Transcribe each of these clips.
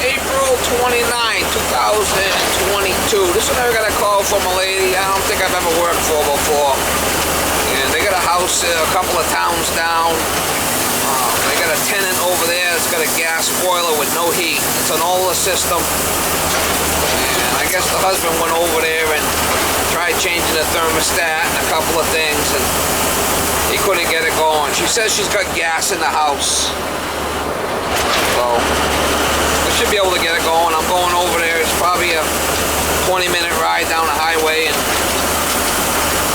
April 29, 2022. This one I got a call from a lady I don't think I've ever worked for before. And they got a house a couple of towns down. They got a tenant over there that's got a gas boiler with no heat. It's an older system. And I guess the husband went over there and tried changing the thermostat and a couple of things, and he couldn't get it going. She says she's got gas in the house. So we should be able to get it going. I'm going over there. It's probably a 20-minute ride down the highway, and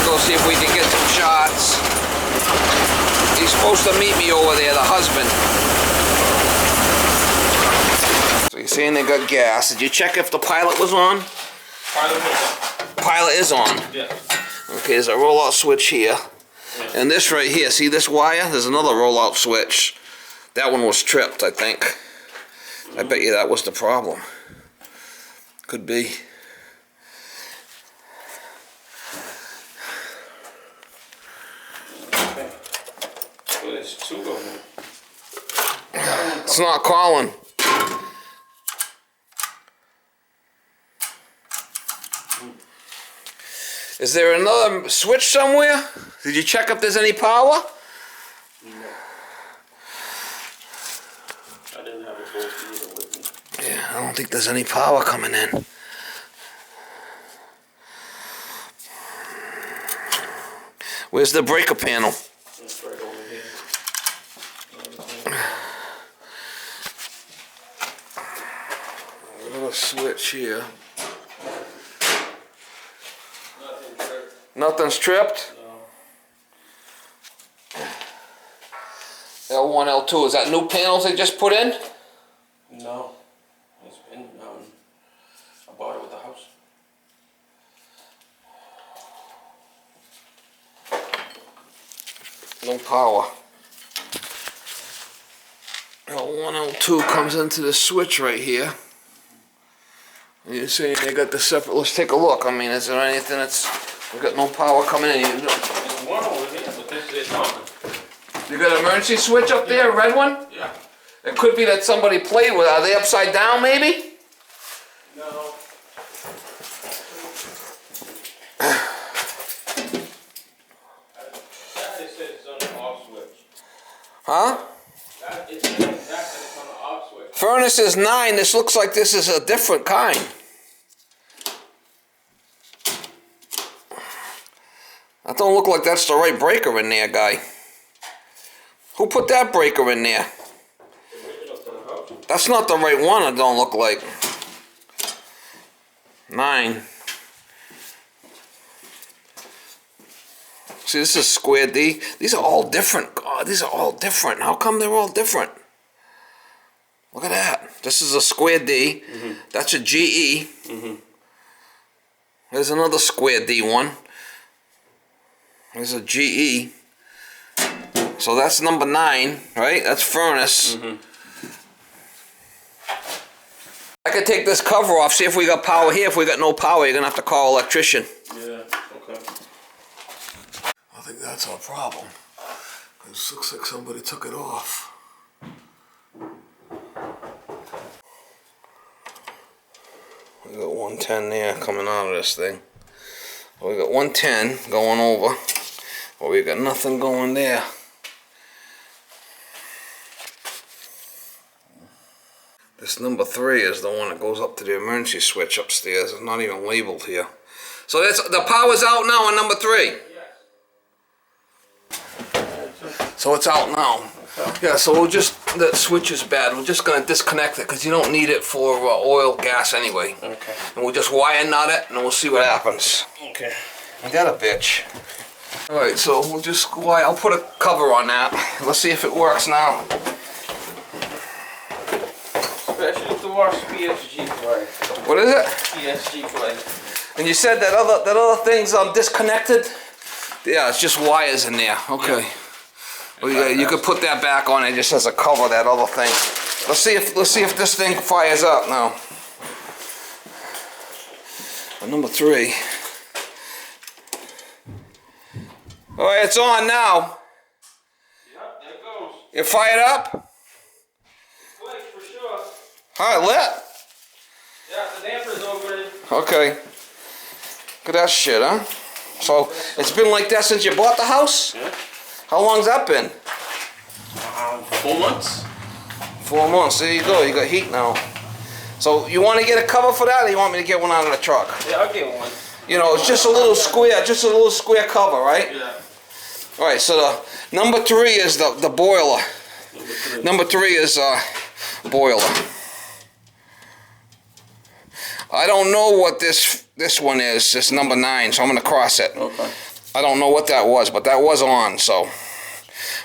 go see if we can get some shots. He's supposed to meet me over there, the husband. So you're saying they got gas. Did you check if the pilot was on? Pilot is on. Yeah. Okay, there's a rollout switch here. Yeah. And this right here, see this wire? There's another rollout switch. That one was tripped, I think. I bet you that was the problem. Could be. Okay. Well, there's two of them. It's not calling. Is there another switch somewhere? Did you check if there's any power? No. I didn't have a voltmeter with me. Yeah, I don't think there's any power coming in. Where's the breaker panel? It's right over here. A little switch here. Nothing's tripped? No. L1, L2, is that new panels they just put in? No. It's been, I bought it with the house. No power. L1, L2 comes into the switch right here. And you're saying they got the separate, let's take a look. I mean, is there anything that's, we got no power coming in? There's one over here, but this is nothing. You got an emergency switch up there, a red one? Yeah. It could be that somebody played with it. Are they upside down maybe? No. That it says it's on the off switch. Huh? That it says exactly it's on the off switch. Furnace is 9. This looks like this is a different kind. That don't look like that's the right breaker in there, guy. Who put that breaker in there? That's not the right one, it don't look like. 9. See, this is square D. These are all different. God, these are all different. How come they're all different? Look at that. This is a square D. Mm-hmm. That's a GE. Mm-hmm. There's another square D one. There's a GE. So that's number 9, right? That's furnace. Mm-hmm. I could take this cover off, see if we got power here. If we got no power, you're gonna have to call an electrician. Yeah, okay. I think that's our problem. This looks like somebody took it off. We got 110 there coming out of this thing. We got 110 going over, but we got nothing going there. This number 3 is the one that goes up to the emergency switch upstairs. It's not even labeled here. So that's, the power's out now on number 3. Yes. So it's out now. Yeah, so we'll just, that switch is bad. We're just going to disconnect it because you don't need it for oil, gas anyway. Okay. And we'll just wire nut it and we'll see what happens. Okay. Ain't that a bitch? Alright, so we'll just wire, I'll put a cover on that. Let's see if it works now. Especially if the wash PSG play. What is it? PSG play. And you said that other thing's disconnected? Yeah, it's just wires in there. Okay. Yeah. Well, you could put that back on it just as a cover, that other thing. Let's see if this thing fires up now. Number 3. All right, it's on now. Yep, there it goes. You fired up? Click for sure. All right, lit. Yeah, the damper's over. Okay. Look at that shit, huh? So it's been like that since you bought the house? Yeah. How long's that been? 4 months. 4 months. There you go. You got heat now. So you want to get a cover for that, or you want me to get one out of the truck? Yeah, I'll get one. You know, it's just a little square cover, right? Yeah. All right. So the number 3 is the boiler. Number 3 is boiler. I don't know what this one is. It's number 9, so I'm gonna cross it. Okay. I don't know what that was, but that was on. So,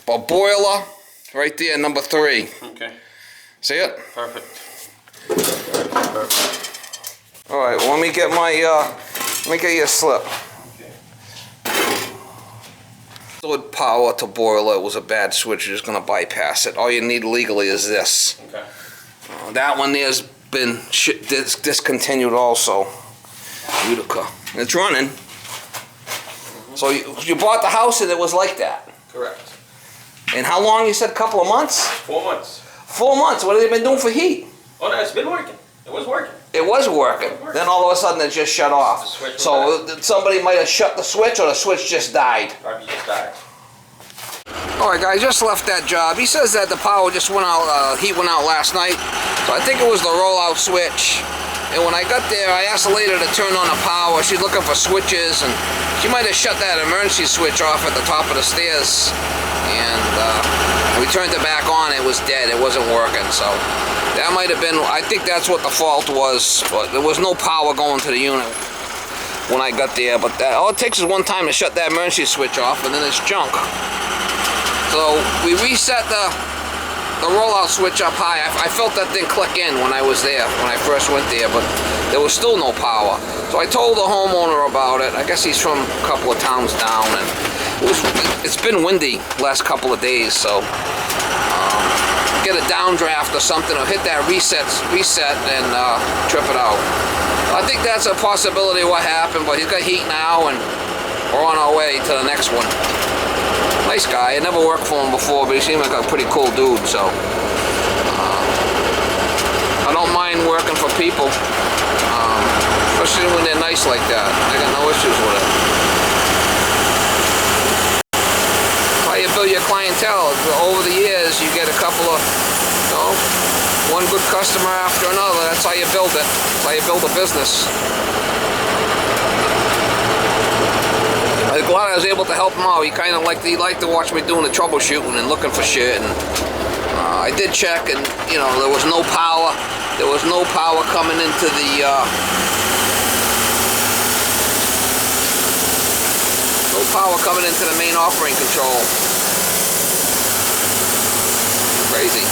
but boiler, right there, number 3. Okay. See it? Perfect. All right. Well, let me get my let me get you a slip. Okay. Solid power to boiler. It was a bad switch. You're just gonna bypass it. All you need legally is this. Okay. That one there's been discontinued also. Utica. It's running. So you bought the house and it was like that. Correct. And how long? You said? Couple of months? 4 months. 4 months. What have they been doing for heat? Oh no, it's been working. It was working. It was working. Then all of a sudden it just shut off. The switch was So somebody might have shut the switch, or the switch just died. Probably just died. All right, guys, just left that job. He says that the power just went out, heat went out last night. So I think it was the rollout switch. And when I got there, I asked the lady to turn on the power. She's looking for switches, and she might have shut that emergency switch off at the top of the stairs. And we turned it back on. It was dead. It wasn't working. So that might have been, I think that's what the fault was. But there was no power going to the unit when I got there. But all it takes is one time to shut that emergency switch off, and then it's junk. So we reset the rollout switch up high. I felt that thing click in when I was there, when I first went there, but there was still no power. So I told the homeowner about it. I guess he's from a couple of towns down, and it's been windy last couple of days, so get a downdraft or something, or hit that reset and trip it out. I think that's a possibility of what happened, but he's got heat now, and we're on our way to the next one. Nice guy. I never worked for him before, but he seemed like a pretty cool dude, so I don't mind working for people, especially when they're nice like that. I got no issues with it. How you build your clientele. Over the years, you get a couple of, one good customer after another. That's how you build it. That's how you build a business. I'm glad I was able to help him out. He liked to watch me doing the troubleshooting and looking for shit. And I did check, and there was no power. There was no power coming into the main operating control. Crazy.